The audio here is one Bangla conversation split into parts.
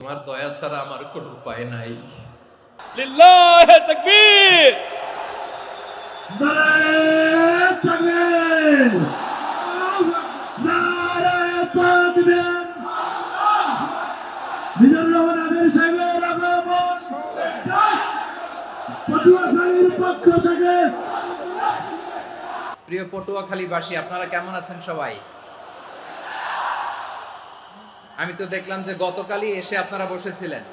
তোমার দয়া ছাড়া আমার কোনো উপায় নাই। লিল্লাহি তাকবীর। নারায়ে তাকবীর, নারায়ে তাকবীর। মিজানুর রহমান আদের সাহেবের আগমন পটুয়াখালীর পক্ষ থেকে। প্রিয় পটুয়াখালীবাসী, আপনারা কেমন আছেন সবাই? আমি তো দেখলাম যে গতকালই এসে আপনারা বসেছিলেন,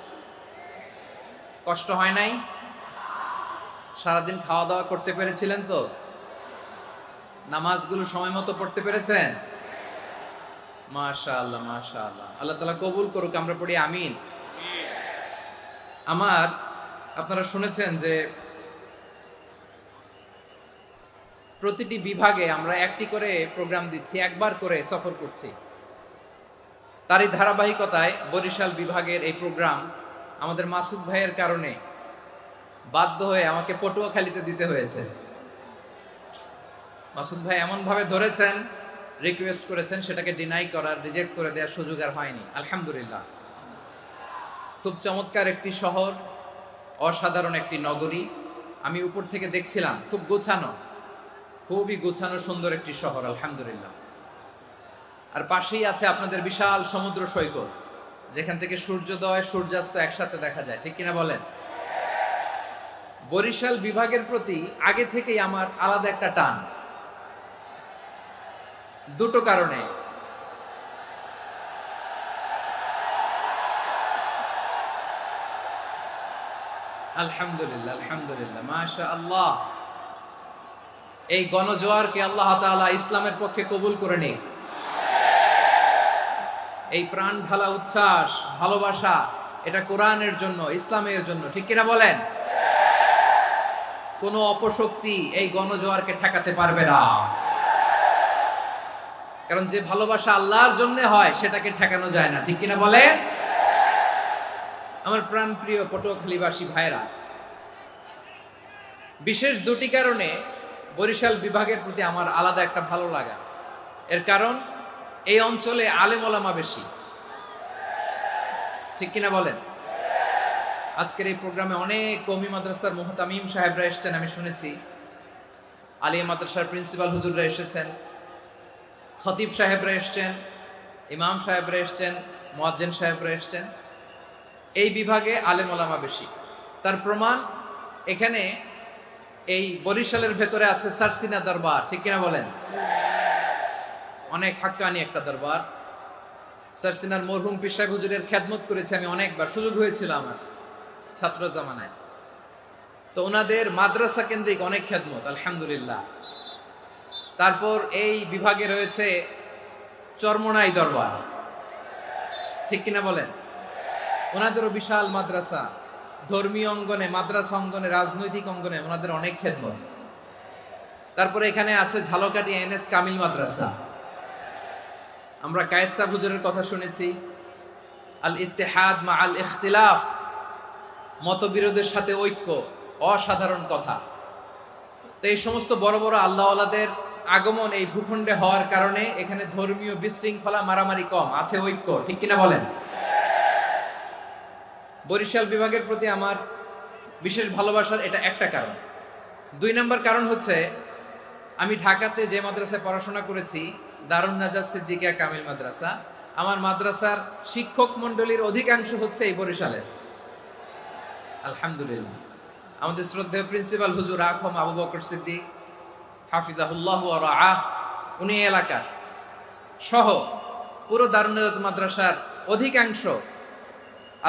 কষ্ট হয় নাই? সারাদিন খাওয়া দাওয়া করতে পেরেছিলেন তো? নামাজগুলো সময় মতো পড়তে পেরেছেন? মাশাআল্লাহ মাশাআল্লাহ, আল্লাহ তাআলা কবুল করুক, আমরা পড়ি আমিন। আপনারা শুনেছেন যে প্রতিটি বিভাগে আমরা একটি করে প্রোগ্রাম দিচ্ছি, একবার করে সফর করছি। তারই ধারাবাহিকতায় বরিশাল বিভাগের এই প্রোগ্রাম আমাদের মাসুদ ভাইয়ের কারণে বাধ্য হয়ে আমাকে পটুয়াখালীতে দিতে হয়েছে। মাসুদ ভাই এমন ভাবে ধরেছেন, রিকোয়েস্ট করেছেন, সেটাকে ডিনাই করার, রিজেক্ট করে দেওয়ার সুযোগ আর হয়নি। আলহামদুলিল্লাহ, খুব চমৎকার একটি শহর, অসাধারণ একটি নগরী। আমি উপর থেকে দেখছিলাম, খুব গোছানো, খুবই গোছানো সুন্দর একটি শহর, আলহামদুলিল্লাহ। আর পাশেই আছে আপনাদের বিশাল সমুদ্র সৈকত, যেখান থেকে সূর্যোদয় সূর্যাস্ত একসাথে দেখা যায়, ঠিক কিনা বলেন? বরিশাল বিভাগের প্রতি আগে থেকেই আমার আলাদা একটা টান, দুটো কারণে। আলহামদুলিল্লাহ আলহামদুলিল্লাহ, মাশাআল্লাহ। এই গণজোয়ারকে আল্লাহ তাআলা ইসলামের পক্ষে কবুল করে নিক। এই প্রাণ ঢালা উচ্ছ্বাস, ভালোবাসা, এটা কোরআনের জন্য, ইসলামের জন্য, ঠিক কিনা বলেন? কোনো অপশক্তি এই গণজোয়ারকে ঠেকাতে পারবে না, কারণ যে ভালোবাসা আল্লাহর জন্য হয় সেটাকে ঠেকানো যায় না, ঠিক কিনা বলে? আমার প্রাণ প্রিয় পটুয়াখালীবাসী ভাইরা, বিশেষ দুটি কারণে বরিশাল বিভাগের প্রতি আমার আলাদা একটা ভালো লাগা। এর কারণ, এই অঞ্চলে আলেম ওলামা বেশি, ঠিক কিনা বলেন? আজকের এই প্রোগ্রামে অনেক কওমি মাদ্রাসার মুহতামিম সাহেবরা এসেছেন, আমি শুনেছি। আলিয়া মাদ্রাসার প্রিন্সিপাল হুজুররা এসেছেন, খতিব সাহেবরা এসেছেন, ইমাম সাহেবরা এসেছেন, মুয়াজ্জিন সাহেবরা এসেছেন। এই বিভাগে আলেম ওলামা বেশি। তার প্রমাণ, এখানে এই বরিশালের ভেতরে আছে সারসিনা দরবার, ঠিক কিনা বলেন? অনেক হাক্কানি একটা দরবার। সারসিনার মরহুম পীর সাহেব হুজুরের খেদমত করেছি আমি অনেকবার, সুযোগ হয়েছিল আমার ছাত্র জামানায়। তো ওনাদের মাদ্রাসা কেন্দ্রিক অনেক খেদমত, আলহামদুলিল্লাহ। তারপর এই বিভাগে রয়েছে চরমোনাই দরবার, ঠিক কিনা বলেন? ওনাদেরও বিশাল মাদ্রাসা, ধর্মীয় অঙ্গনে, মাদ্রাসা অঙ্গনে, রাজনৈতিক অঙ্গনে ওনাদের অনেক খেদমত। তারপরে এখানে আছে ঝালকাঠি এনএস কামিল মাদ্রাসা। আমরা কায়েস সাহেব হুজুরের কথা শুনেছি, আল ইত্তেহাদ মা আল ইখতিলাফ, মতবিরোধের সাথে ঐক্য, অসাধারণ কথা। তো এই সমস্ত বড় বড় আল্লাহওয়ালাদের আগমন এই ভূখণ্ডে হওয়ার কারণে এখানে ধর্মীয় বিশৃঙ্খলা, মারামারি কম, আছে ঐক্য, ঠিক কিনা বলেন? বরিশাল বিভাগের প্রতি আমার বিশেষ ভালোবাসার এটা একটা কারণ। দুই নম্বর কারণ হচ্ছে, আমি ঢাকাতে যে মাদ্রাসায় পড়াশোনা করেছি, দারুন নাজাত সিদ্দিকিয়া কামিল মাদ্রাসা, আমার মাদ্রাসার শিক্ষক মন্ডলীর অধিকাংশ হচ্ছে এই বরিশালের, আলহামদুলিল্লাহ। আমাদের শ্রদ্ধেয় প্রিন্সিপাল হুজুর আখম আবু বকর সিদ্দিক হাফিজাহুল্লাহ ওয়া রাআহ, উনি এলাকার সহ পুরো দারুন নাজাত মাদ্রাসার অধিকাংশ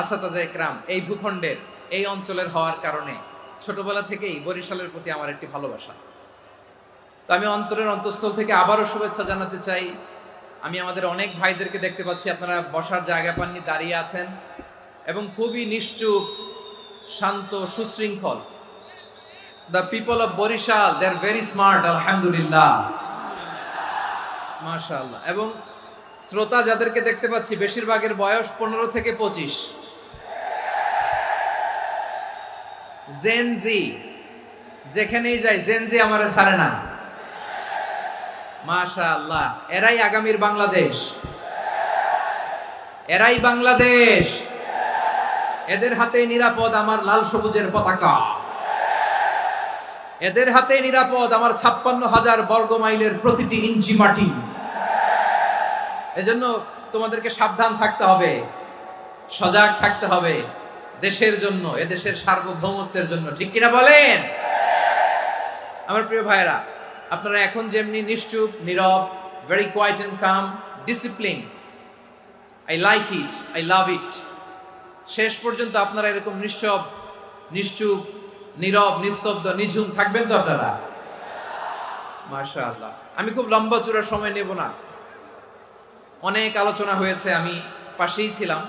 আসাতাজা ইকরাম এই ভূখণ্ডের, এই অঞ্চলের হওয়ার কারণে ছোটবেলা থেকেই বরিশালের প্রতি আমার একটি ভালোবাসা। তো আমি অন্তরের অন্তঃস্থল থেকে আবারও শুভেচ্ছা জানাতে চাই। আমি আমাদের অনেক ভাইদেরকে দেখতে পাচ্ছি, আপনারা বসার জায়গা পাননি, দাঁড়িয়ে আছেন এবং খুবই নিশ্চুপ, শান্ত, সুশৃঙ্খল। The people of Barishal, they are very smart, আলহামদুলিল্লাহ, মাশাআল্লাহ। এবং শ্রোতা যাদেরকে দেখতে পাচ্ছি, বেশিরভাগের বয়স 15 থেকে 25। জেনজি, যেখানেই যাই জেনজি আমারে ছাড়ে না, মাশাআল্লাহ। এরাই আগামীর বাংলাদেশ, এরাই বাংলাদেশ। এদের হাতে নিরাপদ আমার লাল সবুজের পতাকা, এদের হাতে নিরাপদ আমার 56,000 বর্গ মাইলের প্রতিটি ইঞ্চি মাটি। এজন্য তোমাদেরকে সাবধান থাকতে হবে, সজাগ থাকতে হবে দেশের জন্য, এদেশের সার্বভৌমত্বের জন্য। ঠিক কিনা বলেন? আমার প্রিয় ভাইরা, আপনারা এখন যেমনি নিশ্চুপ, নীরব, very quiet and calm, discipline, I like it, I love it, শেষ পর্যন্ত আপনারা এরকম নিশ্চুপ, নীরব, নিস্তব্ধ, নিঝুম থাকবেন তো আপনারা? মাশাআল্লাহ। আমি খুব লম্বা চূড়া সময় নেব না, অনেক আলোচনা হয়েছে, আমি পাশেই ছিলাম,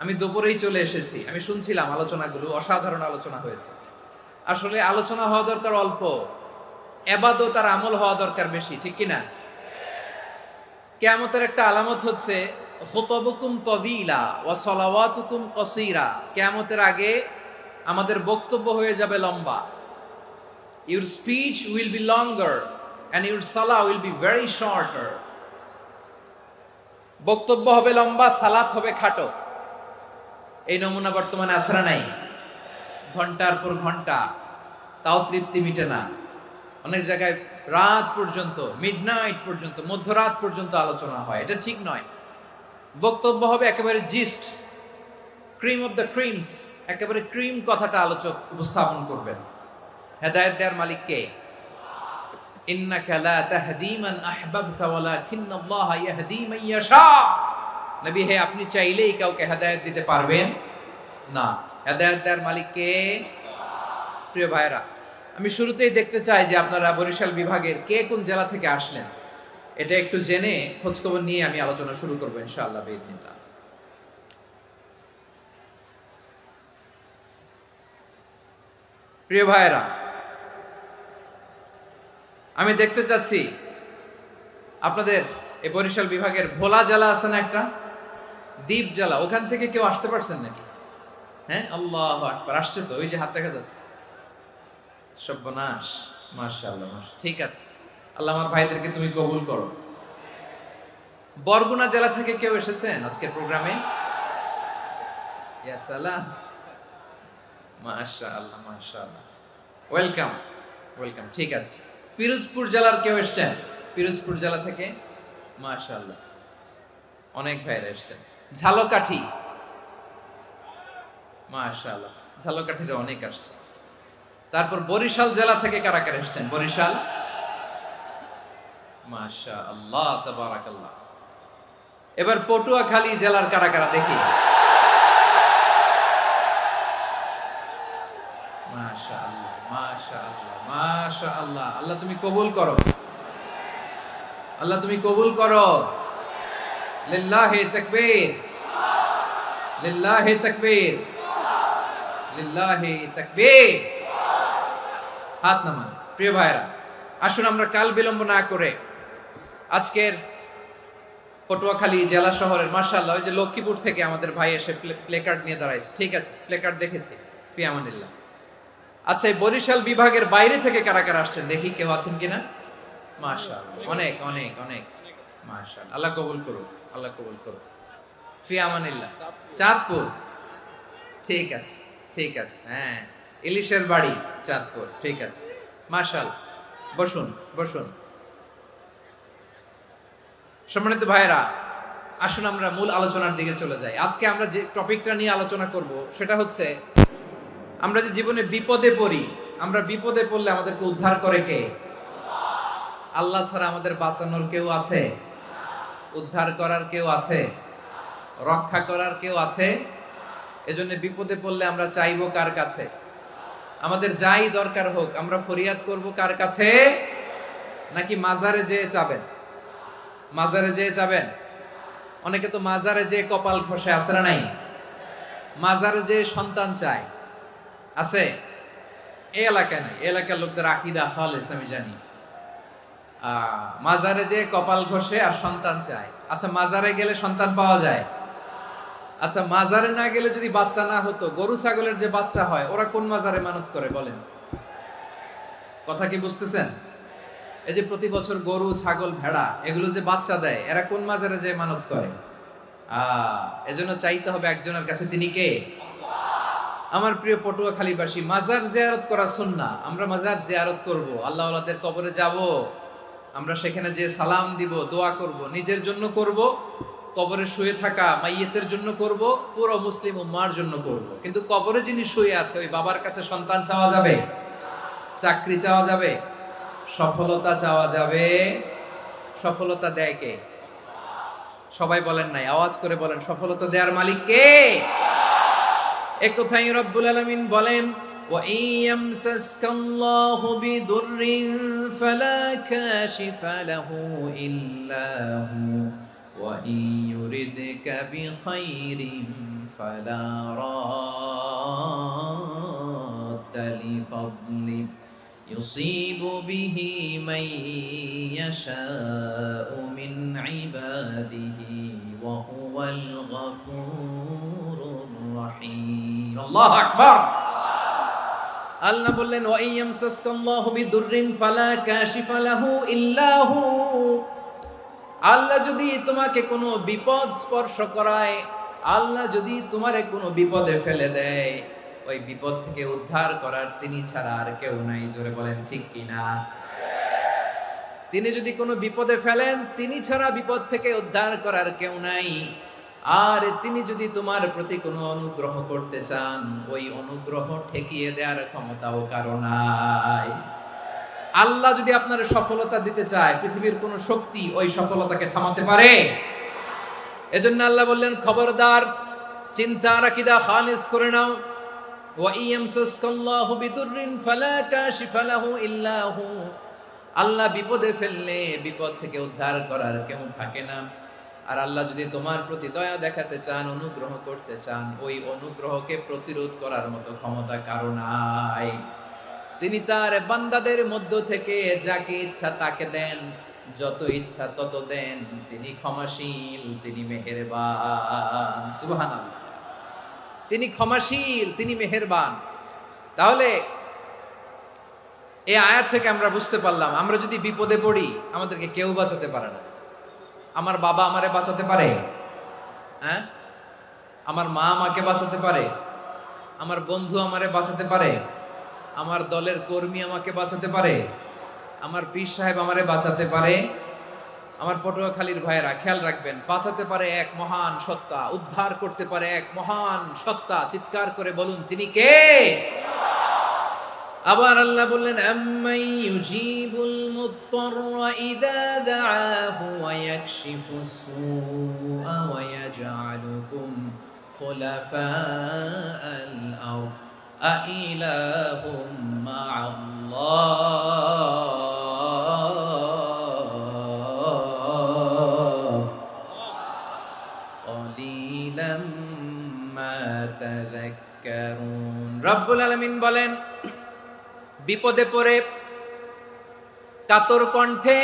আমি দুপুরেই চলে এসেছি, আমি শুনছিলাম আলোচনাগুলো, অসাধারণ আলোচনা হয়েছে। আসলে আলোচনা হওয়া দরকার অল্প, ইবাদত আর আমল হওয়া দরকার বেশি। ঠিক কিনা? কিয়ামতের একটা আলামত হচ্ছে খুতবুকুম তাওয়িলা ওয়া সালাওয়াতুকুম কাসীরা। কিয়ামতের আগে আমাদের বক্তব্য হয়ে যাবে লম্বা। Your speech will be longer and your salah will be very shorter. বক্তব্য হবে লম্বা, সালাত হবে খাটো। এই নমুনা বর্তমানে আছে না নাই? ঘন্টার পর ঘন্টা, তাও তৃপ্তি মিটে না। অনেক জায়গায় রাত পর্যন্ত, মিডনাইট পর্যন্ত, মধ্যরাত পর্যন্ত আলোচনা হয়। এটা ঠিক নয়। বক্তব্য হবে একেবারে gist, cream of the creams, একেবারে ক্রিম কথাটা আলোচক উপস্থাপন করবেন। হেদায়েত দেওয়ার মালিক কে? ইন্নাকা লা তাহদি মান আহবাবতা ওয়ালাকিন্নাল্লাহা ইয়াহদি মান ইয়াশা। নবী হে, আপনি চাইলেই কাউকে হেদায়েত দিতে পারবেন না। হেদায়েত দেওয়ার মালিক কে? প্রিয় ভাইরা, আমি শুরুতেই দেখতে চাই যে আপনারা বরিশাল বিভাগের কে কোন জেলা থেকে আসলেন, এটা একটু জেনে খোঁজখবর নিয়ে আমি আলোচনা শুরু করবো ইনশাআল্লাহ বিইذنিল্লাহ। প্রিয় ভাইরা, আমি দেখতে চাচ্ছি আপনাদের এই বরিশাল বিভাগের ভোলা জেলা আছে না একটা, দ্বীপ জেলা, ওখান থেকে কেউ আসতে পারছেন নাকি? হ্যাঁ, আল্লাহু আকবার, আসছে তো, ওই যে হাত দেখা যাচ্ছে। সর্বনাশ, মাশাআল্লাহ, মাশাআল্লাহ, ঠিক আছে। আল্লাহ আমার ভাইদেরকে তুমি কবুল করো। বরগুনা জেলা থেকে কেউ এসেছেন আজকের প্রোগ্রামে? ইয়া সালাম, মাশাআল্লাহ, মাশাআল্লাহ, ওয়েলকাম, ওয়েলকাম, ঠিক আছে। পিরোজপুর জেলার কেউ এসেছেন? পিরোজপুর জেলা থেকে মাশাআল্লাহ অনেক ভাইরা এসেছেন। ঝালকাঠি, মাশাআল্লাহ, ঝালকাঠির অনেক আসছে। তারপর বরিশাল জেলা থেকে কারা কারা এসেছেন? বরিশাল, মাশাআল্লাহ, তাবারাকাল্লাহ। এবার পটুয়াখালী জেলার কারা কারা দেখি? মাশাআল্লাহ, মাশাআল্লাহ, মাশাআল্লাহ। আল্লাহ তুমি কবুল করো, আল্লাহ তুমি কবুল করো। লিল্লাহি তাকবীর, লিল্লাহি তাকবীর, লিল্লাহি তাকবীর। হাত নামান। প্রিয় ভাইরা, আসুন আমরা কাল বিলম্ব না করে আজকের পটুয়াখালী জেলা শহরের, মাশাআল্লাহ, ওই যে লক্ষ্মীপুর থেকে আমাদের ভাই এসে প্লেকার্ড নিয়ে দাঁড়াইছে, ঠিক আছে, প্লেকার্ড দেখেছি, ফি আমানিল্লাহ। আচ্ছা, এই বরিশাল বিভাগের বাইরে থেকে কারা কারা আসছেন দেখি, কেউ আছেন কিনা? মাশাআল্লাহ, অনেক অনেক অনেক, মাশাআল্লাহ, আল্লাহ কবুল করুন, আল্লাহ কবুল করুন, ফি আমানিল্লাহ। চাঁদপুর, ঠিক আছে, ঠিক আছে, হ্যাঁ, ইলিশের বাড়ি চাঁদপুর, ঠিক আছে, মাশাআল্লাহ। বসুন, বসুন। সম্মানিত ভাইরা, আসুন আমরা মূল আলোচনার দিকে চলে যাই। আজকে আমরা যে টপিকটা নিয়ে আলোচনা করব সেটা হচ্ছে, আমরা যে জীবনে বিপদে পড়ি, আমরা বিপদে পড়লে আমাদেরকে উদ্ধার করে কে? আল্লাহ ছাড়া আমাদের বাঁচানোর কেউ আছে? উদ্ধার করার কেউ আছে? রক্ষা করার কেউ আছে? এজন্য বিপদে পড়লে আমরা চাইবো কার কাছে? আমাদের যাই দরকার হোক আমরা ফরিয়াদ করব কার কাছে? নাকি মাজারে যেয়ে চাবেন? মাজারে যেয়ে চাবেন? অনেকে তো মাজারে যেয়ে কপাল ঘষে, আছে না নাই? মাজারে যেয়ে সন্তান চায়, আছে? এই এলাকায় নাই, এই এলাকার লোকদের আকীদা খালেস আমি জানি। মাজারে যেয়ে কপাল ঘষে আর সন্তান চায়। আচ্ছা, মাজারে গেলে সন্তান পাওয়া যায়? আচ্ছা, মাজারে না গেলে যদি বাচ্চা না হতো, গরু ছাগলের যে বাচ্চা হয়, ওরা কোন মাজারে মানত করে বলেন? কথা কি বুঝতেছেন? এই যে প্রতি বছর গরু, ছাগল, ভেড়া এগুলো যে বাচ্চা দেয়, এরা কোন মাজারে যে মানত করে? এজন্য চাইতে হবে একজনের কাছে, তিনি কে? আমার প্রিয় পটুয়াখালীবাসী, মাজার জিয়ারত করা সুন্নাহ। আমরা মাজার জিয়ারত করব, আল্লাহ ওয়ালাদের কবরে যাব, আমরা সেখানে যে সালাম দিব, দোয়া করব, নিজের জন্য করব, কবরে শুয়ে থাকা মাইয়েতের জন্য করব, পুরো মুসলিম উম্মার জন্য করব। কিন্তু কবরে যিনি শুয়ে আছে ওই বাবার কাছে সন্তান চাওয়া যাবে, চাকরি চাওয়া যাবে, সফলতা চাওয়া যাবে? সফলতা দেয় কে? সবাই বলেন নাই, আওয়াজ করে বলেন, সফলতা দেওয়ার মালিক কে? এক কথাই রব্বুল আলামিন বলেন, ওয়া ইয়ামসাসকাল্লাহু বিদুররিন ফালা কাশিফা লাহু ইল্লা হু ওয়া ইয়ুরিদকা বিখাইরিন ফালা রাদ্দা লিফাদলি ইউসিবু বিহি মান ইয়াশাউ মিন ইবাদিহি ওয়া হুয়াল গফুরুর রহিম। আল্লাহু আকবার। আল্লাহ বললেন, ওয়া ইয়ামসাসকাল্লাহু বিদুররিন ফালা কাশিফা লাহু ইল্লা হু। আল্লাহ যদি তোমাকে কোনো বিপদ স্পর্শ করায়, আল্লাহ যদি তোমারে কোনো বিপদে ফেলে দেয়, ওই বিপদ থেকে উদ্ধার করার তিনি ছাড়া আর কেউ নাই। জোরে বলেন ঠিক কিনা? তিনি যদি কোনো বিপদে ফেলেন, তিনি ছাড়া বিপদ থেকে উদ্ধার করার কেউ নাই। আর তিনি যদি তোমার প্রতি কোনো অনুগ্রহ করতে চান, ওই অনুগ্রহ ঠেকিয়ে দেওয়ার ক্ষমতাও কারো নাই। আল্লাহ যদি আপনার সফলতা দিতে চায়, পৃথিবীর কোনো শক্তি ওই সফলতাকে থামাতে পারে? এজন্য আল্লাহ বললেন, খবরদার, চিন্তা রাখিদা খালিস করে নাও। ওয়া ইয়ামসাসকাল্লাহু বিদুররিন ফালা কাশিফা লাহু ইল্লা হু। আল্লাহ বিপদে ফেললে বিপদ থেকে উদ্ধার করার কেউ থাকে না। আর আল্লাহ যদি তোমার প্রতি দয়া দেখাতে চান, অনুগ্রহ করতে চান, ওই অনুগ্রহকে প্রতিরোধ করার মতো ক্ষমতা কারো নাই। তিনি তার বান্দাদের মধ্য থেকে যাকে ইচ্ছা তাকে দেন, যত ইচ্ছা তত দেন। তিনি ক্ষমাশীল, তিনি মেহেরবান। সুবহানাল্লাহ। তিনি ক্ষমাশীল, তিনি মেহেরবান। তাহলে এই আয়াত থেকে আমরা বুঝতে পারলাম, আমরা যদি বিপদে পড়ি আমাদেরকে কেউ বাঁচাতে পারে না। আমার বাবা আমারে বাঁচাতে পারে? হ্যাঁ? আমার মা আমাকে বাঁচাতে পারে? আমার বন্ধু আমারে বাঁচাতে পারে? আমার দলের কর্মী আমাকে বাঁচাতে পারে? আমার পীর সাহেব আমারে বাঁচাতে পারে? আমার পটুয়াখালীর ভাইয়েরা খেয়াল রাখবেন, বাঁচাতে পারে এক মহান সত্তা, উদ্ধার করতে পারে এক মহান সত্তা। চিৎকার করে বলুন, তিনি কে? আবার আল্লাহ বললেন, আম্মান ইউজিবুল মুত্তাররা ইযা দাআহু ওয়া ইয়াকশিফুস সুআ ওয়া ইয়াজআলুকুম খুলাফাআল আরদ আইলাহুম মা'আল্লাহ ক্বালিলাম মা তাযাক্কারুন। রব্বুল আলামিন বলেন, বিপদে পড়ে কাতর কণ্ঠে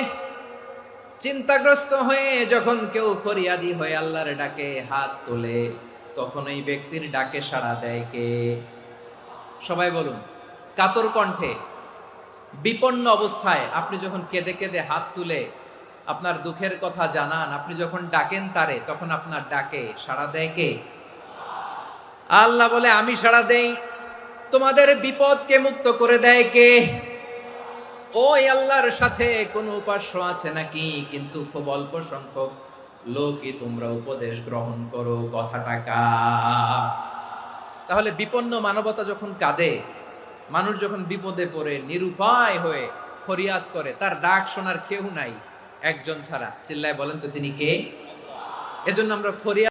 চিন্তাগ্রস্ত হয়ে যখন কেউ ফরিয়াদি হয়ে আল্লাহর ডাকে হাত তোলে, তখন এই ব্যক্তির ডাকে সাড়া দেয় কে? সবাই বলুন। কাতর কণ্ঠে বিপন্ন অবস্থায় আপনি যখন কেঁদে কেঁদে হাত তুলে আপনার দুঃখের কথা জানান, আপনি যখন ডাকেন তারে, তখন আপনার ডাকে সাড়া দেয় কে? আল্লাহ বলে, আমি সাড়া দেই। তোমাদের বিপদকে মুক্ত করে দেয় কে? ওই আল্লাহর সাথে কোন উপাস্য আছে নাকি? কিন্তু খুব অল্প সংখ্যক লোকই তোমরা উপদেশ গ্রহণ করো। কথাটা কার? তাহলে বিপন্ন মানবতা যখন কাঁদে, মানুষ যখন বিপদে পড়ে নিরুপায় হয়ে ফরিয়াদ করে, তার ডাক শোনার কেউ নাই একজন ছাড়া। চিল্লায় বলেন তো তিনি কে? এজন্য আমরা ফরিয়াদ